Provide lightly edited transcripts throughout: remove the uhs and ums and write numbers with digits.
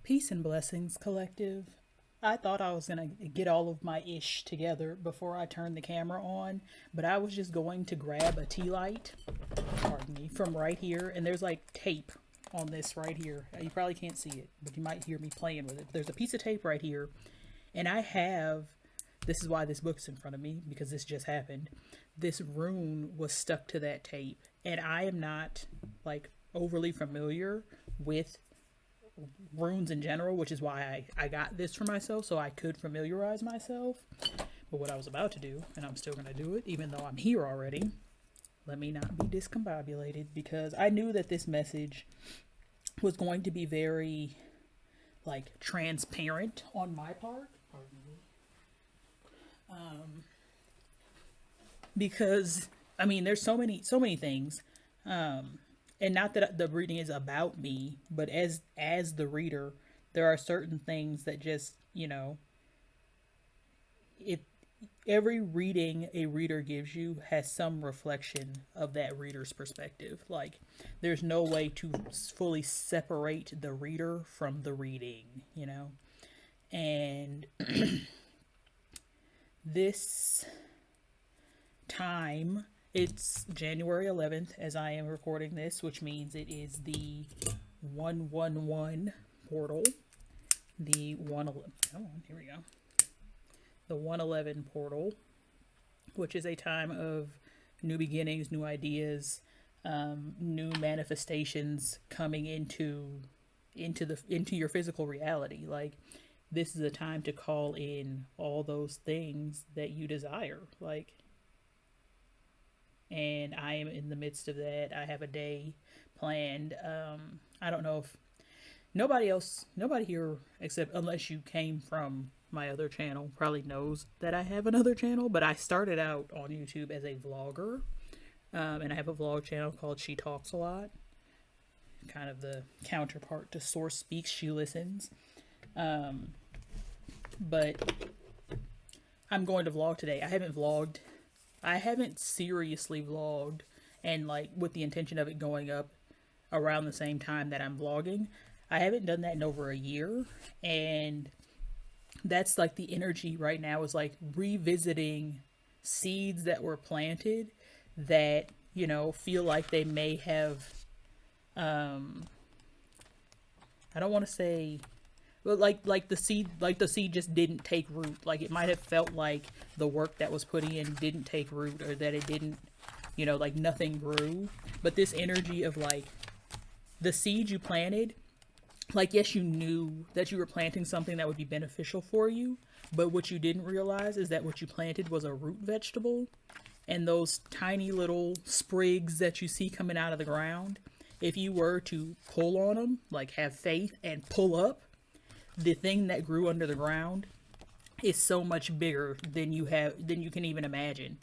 Peace and blessings, collective. I thought I was gonna get all of my ish together before I turned the camera on, but I was just going to grab a tea light, pardon me, from right here, and there's like tape on this right here. You probably can't see it, but you might hear me playing with it. There's a piece of tape right here, and I have. This is why this book's in front of me because this just happened. This rune was stuck to that tape, and I am not like overly familiar with runes in general, which is why I got this for myself so I could familiarize myself. But what I was about to do, and I'm still going to do it even though I'm here already, let me not be discombobulated because I knew that this message was going to be very like transparent on my part. Pardon me. Because I mean there's so many things. And not that the reading is about me, but as the reader, there are certain things that just, it every reading a reader gives you has some reflection of that reader's perspective. Like there's no way to fully separate the reader from the reading. And this time, it's January 11th as I am recording this, which means it is the 111 portal. The 111, come on, here we go. The 111 portal, which is a time of new beginnings, new ideas, new manifestations coming into your physical reality. Like this is a time to call in all those things that you desire. And I am in the midst of that. I have a day planned. I don't know if nobody here, except unless you came from my other channel, probably knows that I have another channel. But I started out on YouTube as a vlogger, and I have a vlog channel called She Talks a Lot, kind of the counterpart to Source Speaks, She Listens. But I'm going to vlog today. I haven't seriously vlogged and like with the intention of it going up around the same time that I'm vlogging. I haven't done that in over a year, and that's like the energy right now is like revisiting seeds that were planted that, feel like they may have I don't want to say, but like the seed just didn't take root. Like it might have felt like the work that was put in didn't take root, or that it didn't, like nothing grew. But this energy of like the seed you planted, like yes, you knew that you were planting something that would be beneficial for you, but what you didn't realize is that what you planted was a root vegetable, and those tiny little sprigs that you see coming out of the ground, if you were to pull on them, like have faith and pull up, the thing that grew under the ground is so much bigger than you can even imagine.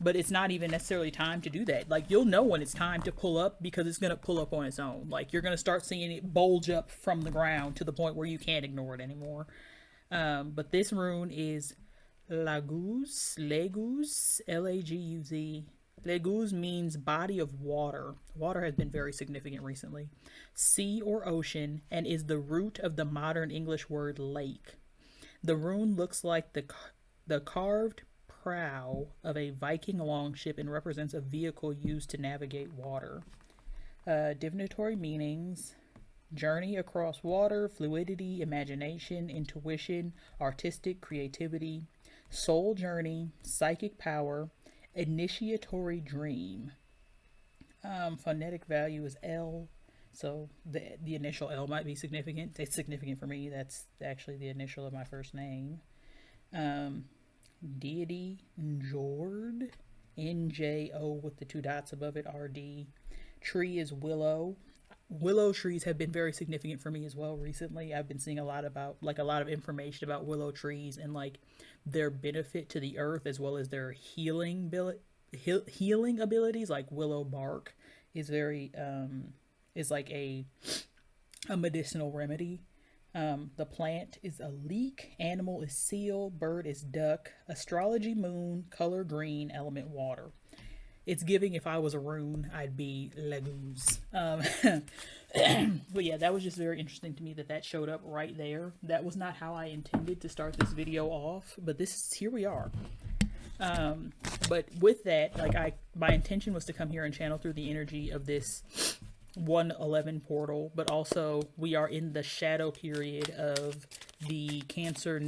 But it's not even necessarily time to do that. Like you'll know when it's time to pull up because it's gonna pull up on its own. Like you're gonna start seeing it bulge up from the ground to the point where you can't ignore it anymore. But this rune is Laguz, Laguz. Laguz means body of water. Water has been very significant recently. Sea or ocean, and is the root of the modern English word lake. The rune looks like the carved prow of a Viking longship and represents a vehicle used to navigate water. Divinatory meanings: journey across water, fluidity, imagination, intuition, artistic creativity, soul journey, psychic power, initiatory dream. Phonetic value is L, so the initial L might be significant. It's significant for me. That's actually the initial of my first name. Deity Njord, NJO with the two dots above it, RD. Tree is willow. Willow trees have been very significant for me as well recently. I've been seeing a lot of information about willow trees and like their benefit to the earth as well as their healing abilities. Like willow bark is very is like a medicinal remedy. The plant is a leek, animal is seal, bird is duck, astrology moon, color green, element water. It's giving, if I was a rune, I'd be Legoos. But yeah, that was just very interesting to me that that showed up right there. That was not how I intended to start this video off, but here we are. But with that, like my intention was to come here and channel through the energy of this 111 portal, but also we are in the shadow period of the Cancer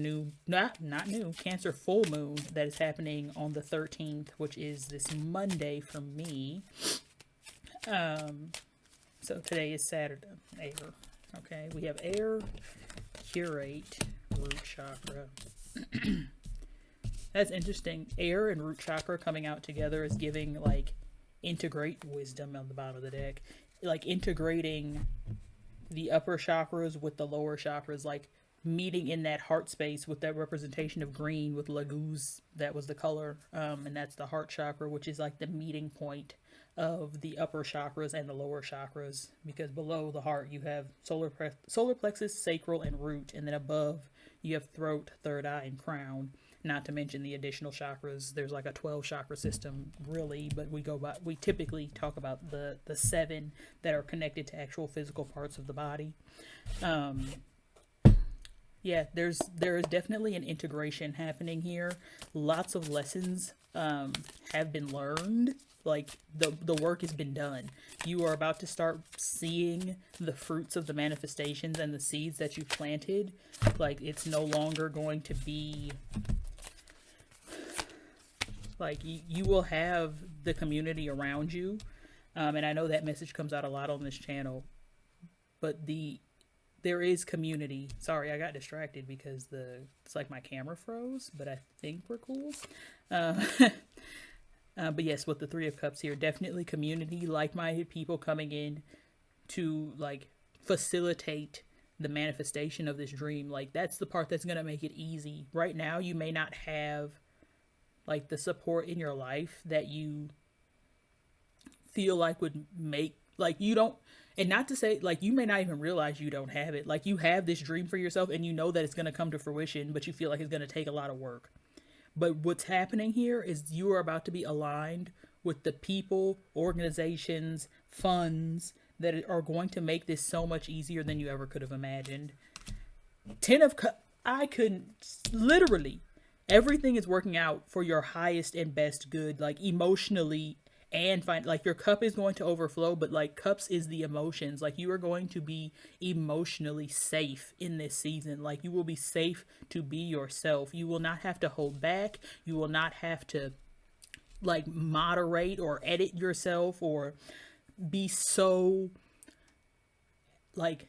Cancer full moon that is happening on the 13th, which is this Monday for me. So today is Saturday. Air. Okay, we have air, curate, root chakra. That's interesting. Air and root chakra coming out together is giving like integrate wisdom on the bottom of the deck. Like integrating the upper chakras with the lower chakras, like meeting in that heart space with that representation of green with Laguz. That was the color. And that's the heart chakra, which is like the meeting point of the upper chakras and the lower chakras, because below the heart you have solar plexus, sacral, and root, and then above you have throat, third eye, and crown. Not to mention the additional chakras. There's like a 12 chakra system, really, but we typically talk about the 7 that are connected to actual physical parts of the body. Yeah, there is definitely an integration happening here. Lots of lessons have been learned. Like the work has been done. You are about to start seeing the fruits of the manifestations and the seeds that you planted. Like it's no longer going to be like you will have the community around you. And I know that message comes out a lot on this channel, but there is community. Sorry, I got distracted because it's like my camera froze, but I think we're cool. But yes, with the 3 of Cups here, definitely community, like-minded people coming in to like facilitate the manifestation of this dream. Like that's the part that's going to make it easy. Right now, you may not have like the support in your life that you feel like would make, like you don't, and not to say like you may not even realize you don't have it. Like you have this dream for yourself and you know that it's going to come to fruition, but you feel like it's going to take a lot of work. But what's happening here is you are about to be aligned with the people, organizations, funds that are going to make this so much easier than you ever could have imagined. 10 of Cups, I couldn't, literally, everything is working out for your highest and best good, like emotionally and like your cup is going to overflow, but like cups is the emotions. Like you are going to be emotionally safe in this season. Like you will be safe to be yourself. You will not have to hold back. You will not have to like moderate or edit yourself or be so like,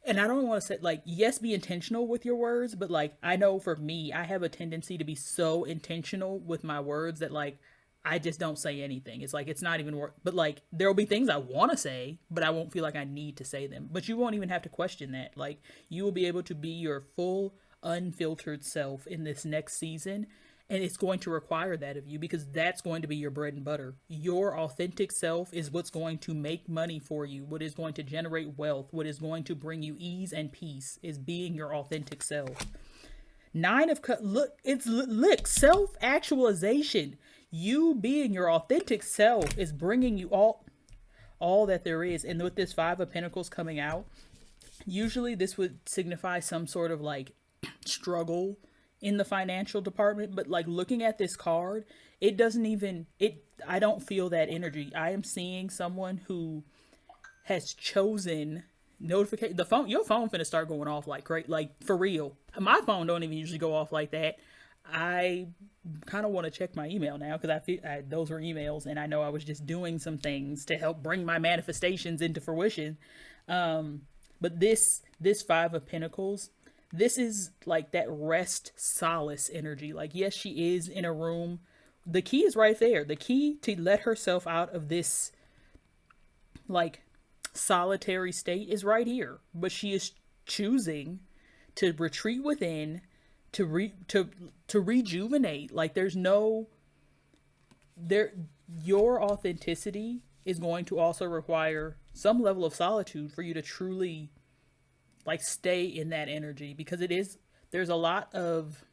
and I don't want to say like, yes, be intentional with your words, but like, I know for me, I have a tendency to be so intentional with my words that like, I just don't say anything. It's like, it's not even work. But like, there'll be things I want to say, but I won't feel like I need to say them. But you won't even have to question that. Like, you will be able to be your full, unfiltered self in this next season. And it's going to require that of you because that's going to be your bread and butter. Your authentic self is what's going to make money for you. What is going to generate wealth. What is going to bring you ease and peace is being your authentic self. 9 of Cups, look, self-actualization. You being your authentic self is bringing you all that there is. And with this 5 of Pentacles coming out, usually this would signify some sort of like struggle in the financial department. But like looking at this card, it doesn't even, I don't feel that energy. I am seeing someone who has chosen notification. Your phone finna start going off like great, like for real. My phone don't even usually go off like that. I kind of want to check my email now because I feel those were emails and I know I was just doing some things to help bring my manifestations into fruition. But this 5 of Pentacles, this is like that rest solace energy. Like, yes, she is in a room. The key is right there. The key to let herself out of this like solitary state is right here. But she is choosing to retreat within, to rejuvenate. Like your authenticity is going to also require some level of solitude for you to truly like stay in that energy, because there's a lot of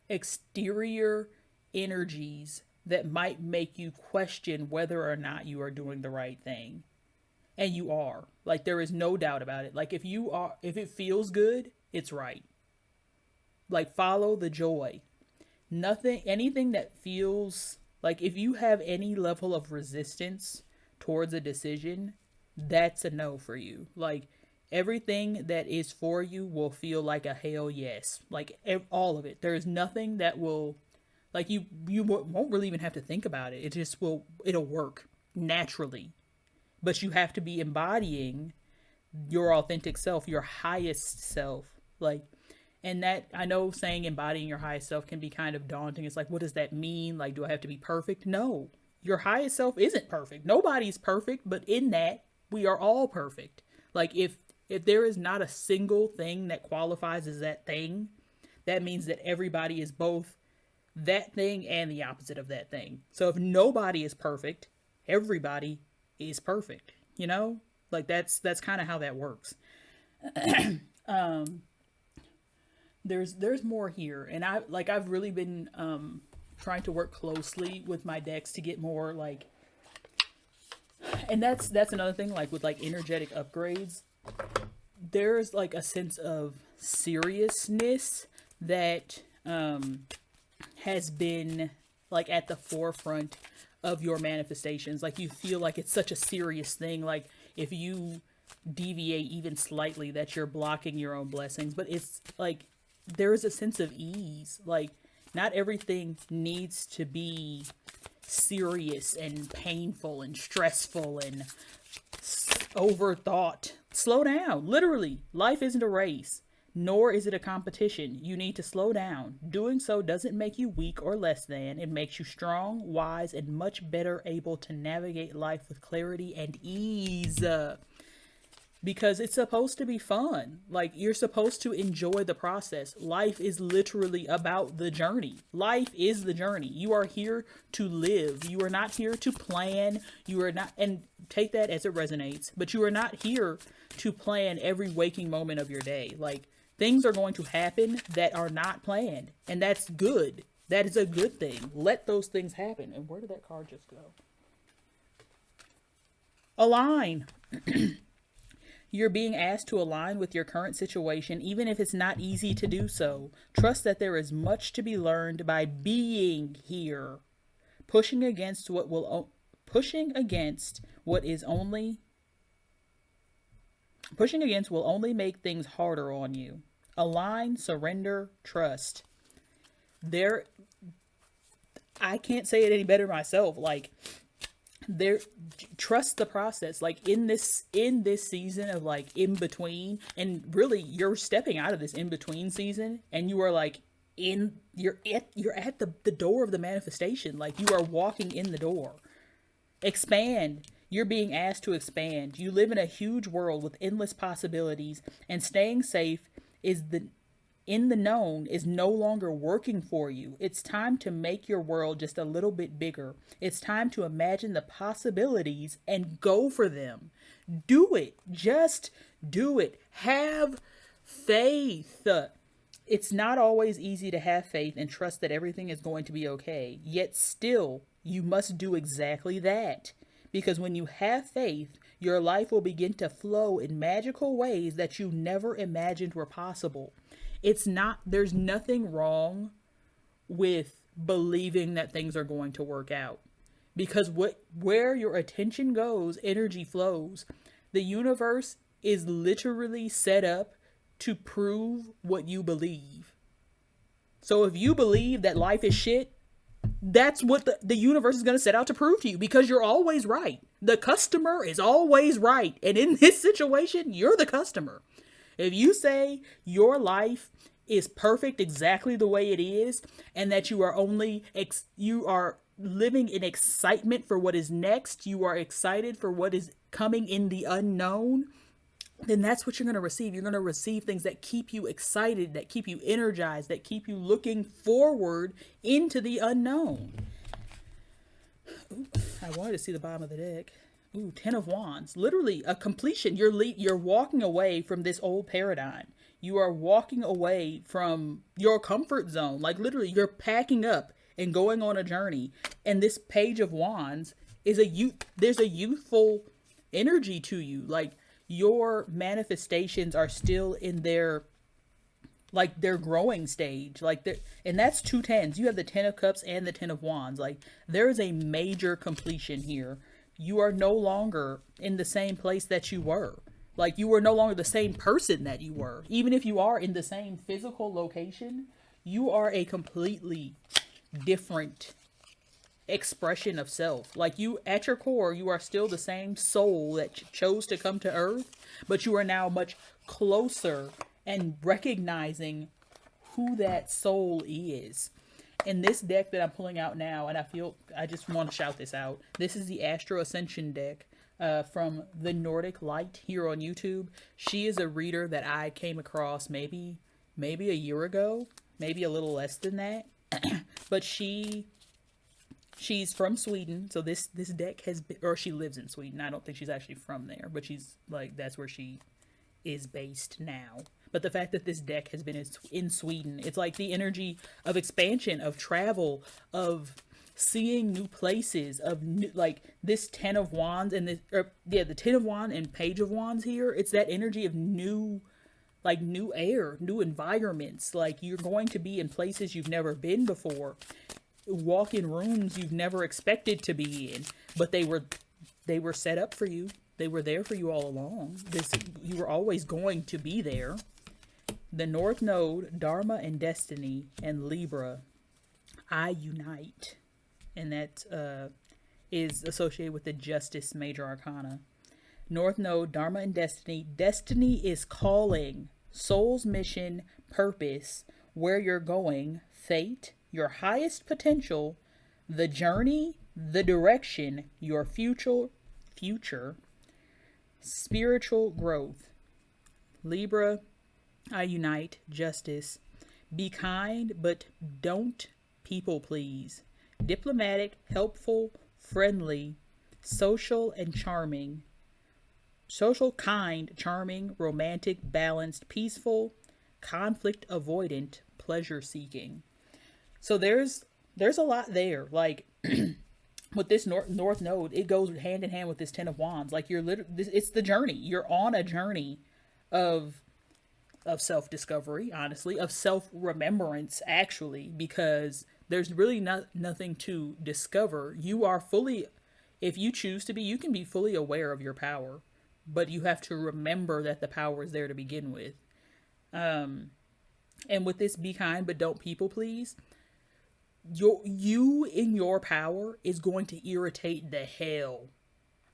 exterior energies that might make you question whether or not you are doing the right thing. And you are. Like, there is no doubt about it. Like, if it feels good, it's right. Like, follow the joy. Anything that feels like, if you have any level of resistance towards a decision, that's a no for you. Like, everything that is for you will feel like a hell yes. Like, all of it. There is nothing that will, like, you won't really even have to think about it. It'll work naturally. But you have to be embodying your authentic self, your highest self. Like, and that, I know saying embodying your highest self can be kind of daunting. It's like, what does that mean? Like, do I have to be perfect? No, your highest self isn't perfect. Nobody's perfect, but in that, we are all perfect. Like, if there is not a single thing that qualifies as that thing, that means that everybody is both that thing and the opposite of that thing. So if nobody is perfect, everybody is perfect, you know? Like, that's kind of how that works. There's more here, and I've really been trying to work closely with my decks to get more, like, and that's another thing, like, with like energetic upgrades, there's like a sense of seriousness that has been like at the forefront of your manifestations. Like, you feel like it's such a serious thing. Like, if you deviate even slightly, that you're blocking your own blessings. But it's like, there is a sense of ease. Like, not everything needs to be serious and painful and stressful and overthought. Slow down. Literally, life isn't a race, nor is it a competition. You need to slow down. Doing so doesn't make you weak or less than. It makes you strong, wise, and much better able to navigate life with clarity and ease. Because it's supposed to be fun. Like, you're supposed to enjoy the process. Life is literally about the journey. Life is the journey. You are here to live. You are not here to plan. You are not, and take that as it resonates, but you are not here to plan every waking moment of your day. Like, things are going to happen that are not planned, and that's good. That is a good thing. Let those things happen. And where did that card just go? Align. You're being asked to align with your current situation, even if it's not easy to do so. Trust that there is much to be learned by being here. Pushing against what will only make things harder on you. Align, surrender, trust. I can't say it any better myself. Like, trust the process. Like, in this season of like in between, and really you're stepping out of this in between season, and you are like you're at the door of the manifestation. Like, you are walking in the door. Expand. You're being asked to expand. You live in a huge world with endless possibilities, and staying safe in the known is no longer working for you. It's time to make your world just a little bit bigger. It's time to imagine the possibilities and go for them. Do it. Just do it. Have faith. It's not always easy to have faith and trust that everything is going to be okay. Yet still, you must do exactly that. Because when you have faith, your life will begin to flow in magical ways that you never imagined were possible. There's nothing wrong with believing that things are going to work out. Because where your attention goes, energy flows. The universe is literally set up to prove what you believe. So if you believe that life is shit, that's what the universe is going to set out to prove to you, because you're always right. The customer is always right. And in this situation, you're the customer. If you say your life is perfect exactly the way it is, and that you are you are living in excitement for what is next, you are excited for what is coming in the unknown, then that's what you're going to receive. You're going to receive things that keep you excited, that keep you energized, that keep you looking forward into the unknown. Ooh, I wanted to see the bottom of the deck. Ooh, 10 of Wands. Literally a completion. You're walking away from this old paradigm. You are walking away from your comfort zone. Like, literally, you're packing up and going on a journey. And this Page of Wands is there's a youthful energy to you. Like your manifestations are still in their growing stage. And that's 2 10s. You have the 10 of Cups and the 10 of Wands. Like there is a major completion here. You are no longer in the same place that you were. Like you are no longer the same person that you were. Even if you are in the same physical location, you are a completely different expression of self. Like you, at your core, you are still the same soul that chose to come to Earth, but you are now much closer and recognizing who that soul is. In this deck that I'm pulling out now, and I just want to shout this out. This is the Astro Ascension deck from the Nordic Light here on YouTube. She is a reader that I came across maybe a year ago, maybe a little less than that. But she's from Sweden, so this deck has been, or she lives in Sweden. I don't think she's actually from there, but she's like, that's where she is based now. But the fact that this deck has been in Sweden, it's like the energy of expansion, of travel, of seeing new places, of new, like this 10 of Wands and the 10 of Wands and Page of Wands here. It's that energy of new air, new environments. Like you're going to be in places you've never been before, walk in rooms you've never expected to be in, but they were set up for you. They were there for you all along. You were always going to be there. The North Node, Dharma and Destiny, and Libra, I unite. And that is associated with the Justice Major Arcana. North Node, Dharma and Destiny. Destiny is calling, soul's mission, purpose, where you're going, fate, your highest potential, the journey, the direction, your future, spiritual growth. Libra, I unite, justice. Be kind, but don't people please. Diplomatic, helpful, friendly, social, and charming. Social, kind, charming, romantic, balanced, peaceful, conflict avoidant, pleasure seeking. So there's a lot there. Like with this North Node, it goes hand in hand with this 10 of Wands. Like it's the journey. You're on a journey of self-discovery, honestly, of self-remembrance, actually, because there's really nothing to discover. You are fully, if you choose to be, you can be fully aware of your power, but you have to remember that the power is there to begin with. And with this be kind, but don't people please, you in your power is going to irritate the hell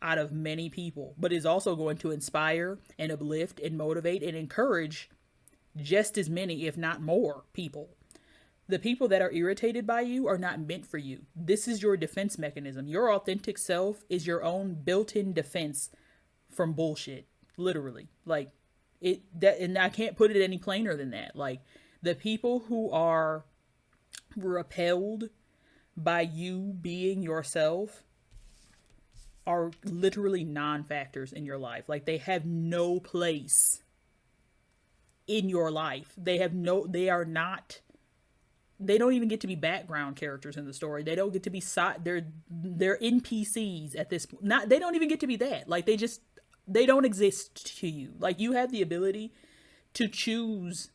out of many people, but is also going to inspire and uplift and motivate and encourage just as many, if not more, people. The people that are irritated by you are not meant for you. This is your defense mechanism. Your authentic self is your own built-in defense from bullshit. Literally. Like and I can't put it any plainer than that. Like the people who are repelled by you being yourself are literally non-factors in your life. Like they have no place in your life. They don't even get to be background characters in the story. They don't get to be they're NPCs at this point. They don't even get to be that. Like they don't exist to you. Like you have the ability to choose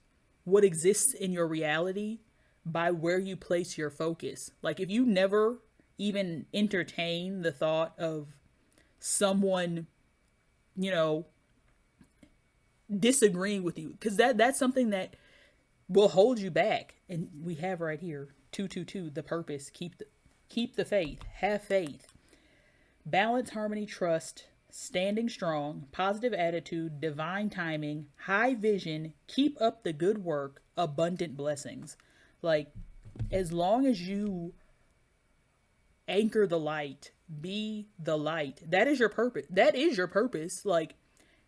what exists in your reality by where you place your focus. Like if you never even entertain the thought of someone, disagreeing with you, because that's something that will hold you back. And we have right here 222, the purpose. Keep the faith. Have faith. Balance, harmony, trust, standing strong, positive attitude, divine timing, high vision, keep up the good work, abundant blessings. Like as long as you anchor the light, be the light, that is your purpose. Like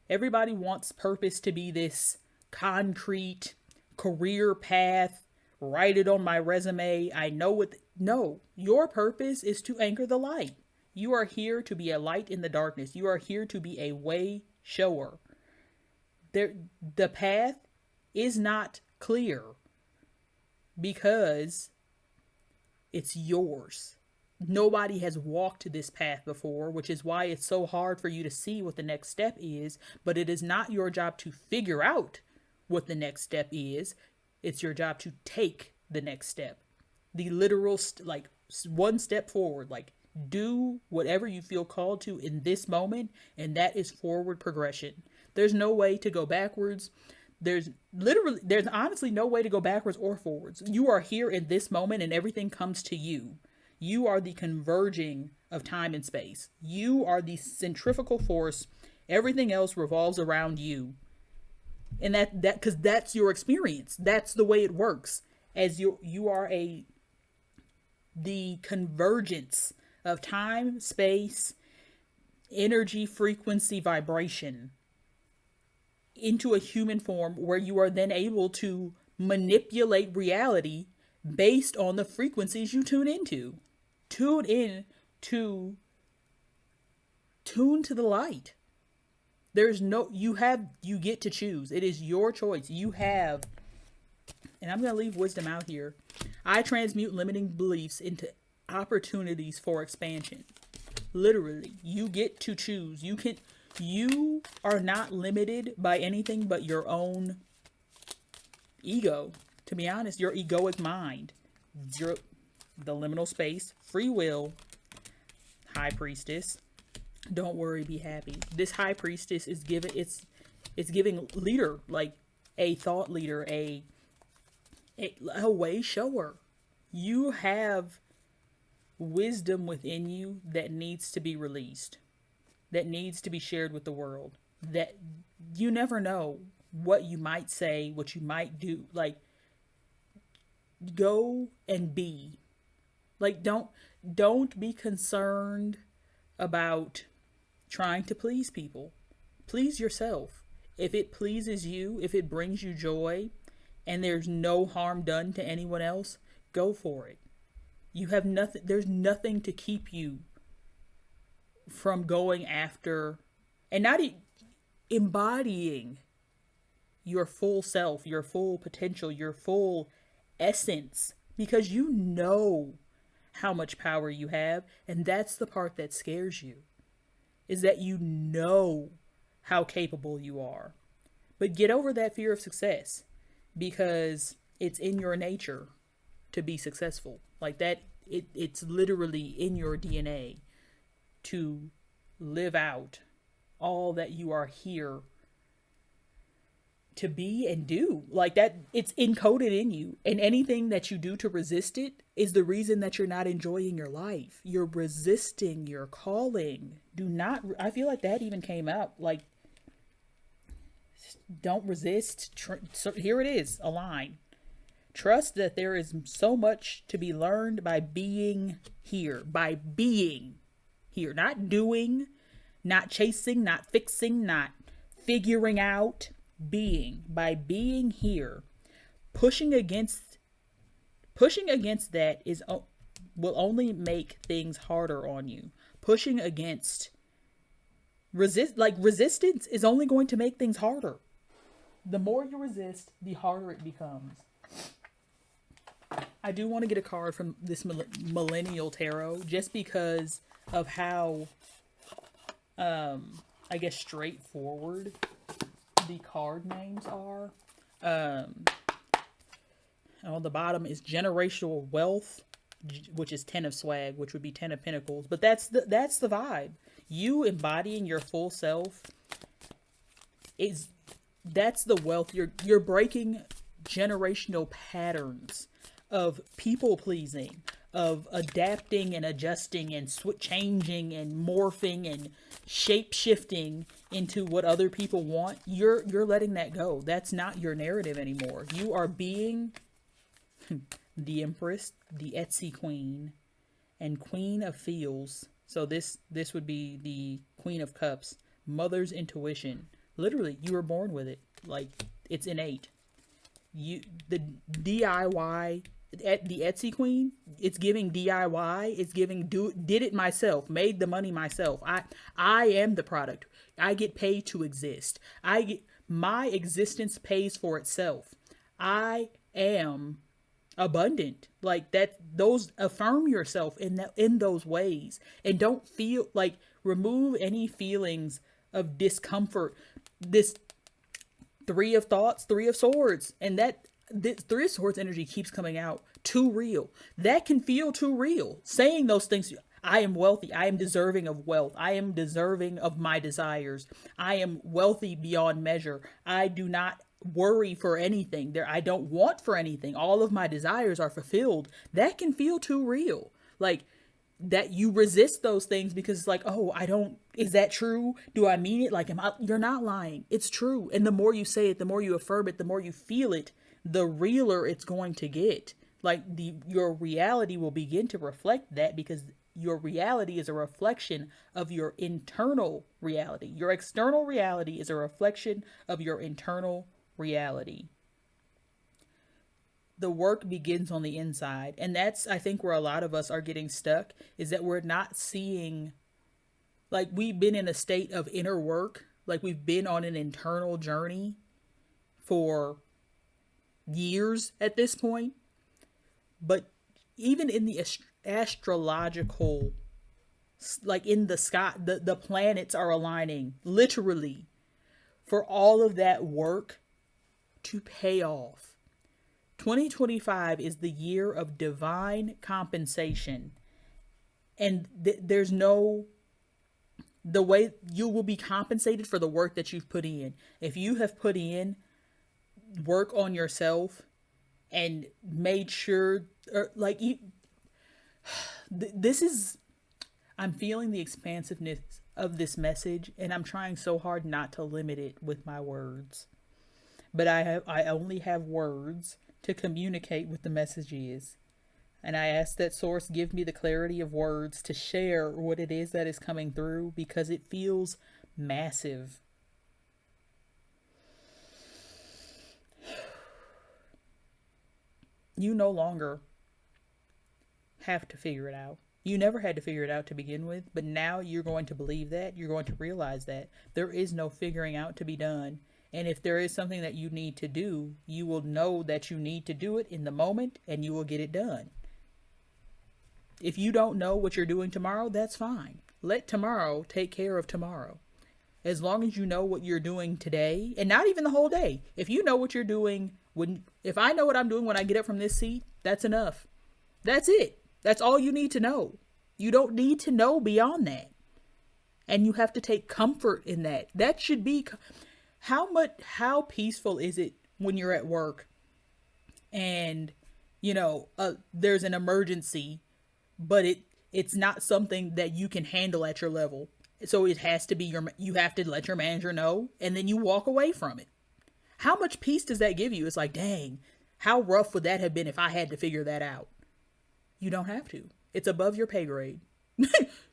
everybody wants purpose to be this concrete career path, write it on my resume, I know what. No, your purpose is to anchor the light. You are here to be a light in the darkness. You are here to be a way shower. The path is not clear because It's yours. Nobody has walked this path before, which is why it's so hard for you to see what the next step is. But it is not your job to figure out what the next step is. It's your job to take the next step. The literal, like, one step forward. Like, do whatever you feel called to in this moment, and that is forward progression. There's no way to go backwards. There's honestly no way to go backwards or forwards. You are here in this moment, and everything comes to you. You are the converging of time and space. You are the centrifugal force. Everything else revolves around you. And that because that's your experience. That's the way it works. As you are the convergence of time, space, energy, frequency, vibration into a human form, where you are then able to manipulate reality based on the frequencies you tune into. Tune to the light. There's no, you get to choose. It is your choice. You have, and I'm going to leave wisdom out here. I transmute limiting beliefs into opportunities for expansion. Literally, you get to choose. You are not limited by anything but your own ego. To be honest, your egoic mind. The liminal space, free will, high priestess. Don't worry, be happy. This high priestess is giving giving leader, like a thought leader, a way shower. You have wisdom within you that needs to be released, that needs to be shared with the world. That you never know what you might say, what you might do. Like, go and be. Like, don't be concerned about trying to please people. Please yourself. If it pleases you, if it brings you joy, and there's no harm done to anyone else, go for it. You have nothing, there's nothing to keep you from going after and not embodying your full self, your full potential, your full essence, because you know how much power you have. And that's the part that scares you, is that you know how capable you are. But get over that fear of success, because it's in your nature to be successful. Like that, it's literally in your DNA to live out all that you are here to be and do. Like that, it's encoded in you. And anything that you do to resist it is the reason that you're not enjoying your life. You're resisting your calling. Do not, I feel like that even came out. Like, don't resist. So here it is, a line. Trust that there is so much to be learned by being here. By being here. Not doing, not chasing, not fixing, not figuring out. Being. By being here. Pushing against that will only make things harder on you. Pushing against resistance is only going to make things harder. The more you resist, the harder it becomes. I do want to get a card from this Millennial Tarot, just because of how, I guess, straightforward the card names are. On the bottom is generational wealth, which is 10 of swag, which would be 10 of pentacles. But that's the vibe. You embodying your full self that's the wealth. You're breaking generational patterns of people pleasing, of adapting and adjusting and changing and morphing and shape shifting into what other people want. You're letting that go. That's not your narrative anymore. You are being the Empress, the Etsy Queen, and Queen of Feels. So this would be the Queen of Cups, Mother's Intuition. Literally, you were born with it. Like, it's innate. The DIY, the Etsy Queen, it's giving DIY. It's giving did it myself, made the money myself. I am the product. I get paid to exist. My existence pays for itself. I am abundant. Like that, those, affirm yourself in that, in those ways, and don't feel like, remove any feelings of discomfort. This three of thoughts, three of swords, and that this three of swords energy keeps coming out. Too real. That can feel too real. Saying those things, I am wealthy. I am deserving of wealth. I am deserving of my desires. I am wealthy beyond measure. I do not worry for anything. There, I don't want for anything. All of my desires are fulfilled. That can feel too real. Like that, you resist those things because it's like, oh, I don't, is that true? Do I mean it? Like, you're not lying. It's true. And the more you say it, the more you affirm it, the more you feel it, the realer it's going to get. Like your reality will begin to reflect that, because your reality is a reflection of your internal reality. Your external reality is a reflection of your internal reality. The work begins on the inside. And that's, I think, where a lot of us are getting stuck, is that we're not seeing, like, we've been in a state of inner work. Like, we've been on an internal journey for years at this point. But even in the astrological, like in the sky, the planets are aligning literally for all of that work to pay off. 2025 is the year of divine compensation. And there's no, the way you will be compensated for the work that you've put in. If you have put in work on yourself and made sure, or like you, this is, I'm feeling the expansiveness of this message, and I'm trying so hard not to limit it with my words. But I only have words to communicate what the message is. And I ask that Source give me the clarity of words to share what it is that is coming through, because it feels massive. You no longer have to figure it out. You never had to figure it out to begin with, but now you're going to believe that. You're going to realize that there is no figuring out to be done. And if there is something that you need to do, you will know that you need to do it in the moment, and you will get it done. If you don't know what you're doing tomorrow, that's fine. Let tomorrow take care of tomorrow. As long as you know what you're doing today, and not even the whole day. If you know what you're doing, if I know what I'm doing when I get up from this seat, that's enough. That's it. That's all you need to know. You don't need to know beyond that. And you have to take comfort in that. That should be, how peaceful is it when you're at work and, there's an emergency, but it's not something that you can handle at your level. So it has to be you have to let your manager know, and then you walk away from it. How much peace does that give you? It's like, dang, how rough would that have been if I had to figure that out? You don't have to. It's above your pay grade.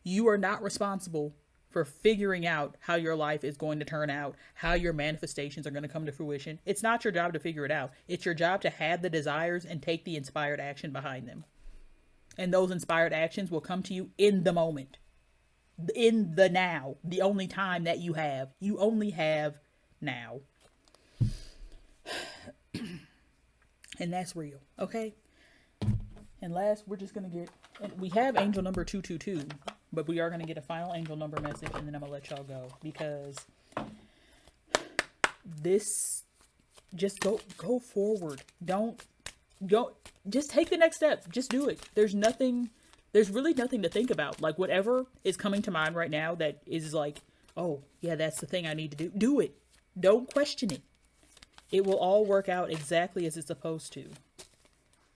You are not responsible for figuring out how your life is going to turn out, how your manifestations are going to come to fruition. It's not your job to figure it out. It's your job to have the desires and take the inspired action behind them. And those inspired actions will come to you in the moment, in the now, the only time that you have. You only have now. And that's real, okay? And last, we're just going to get, we have angel number 222, but we are going to get a final angel number message, and then I'm going to let y'all go, because this, just go forward. Don't go, just take the next step. Just do it. There's really nothing to think about. Like, whatever is coming to mind right now that is like, oh yeah, that's the thing I need to do it. Don't question it. It will all work out exactly as it's supposed to.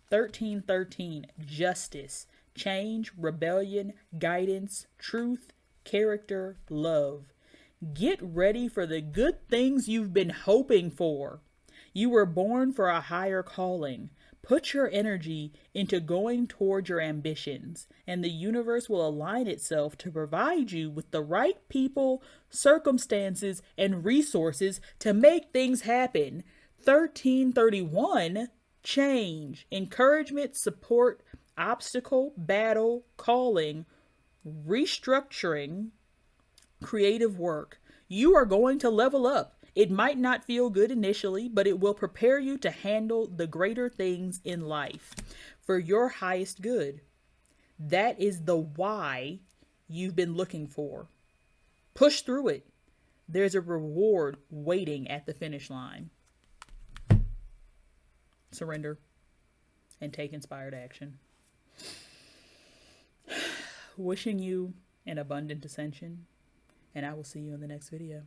1313, justice, change, rebellion, guidance, truth, character, love. Get ready for the good things you've been hoping for. You were born for a higher calling. Put your energy into going toward your ambitions, and the universe will align itself to provide you with the right people, circumstances, and resources to make things happen. 1331, change, encouragement, support, obstacle, battle, calling, restructuring, creative work. You are going to level up It might not feel good initially, but it will prepare you to handle the greater things in life for your highest good. That is the why you've been looking for. Push through it. There's a reward waiting at the finish line. Surrender and take inspired action. Wishing you an abundant ascension, and I will see you in the next video.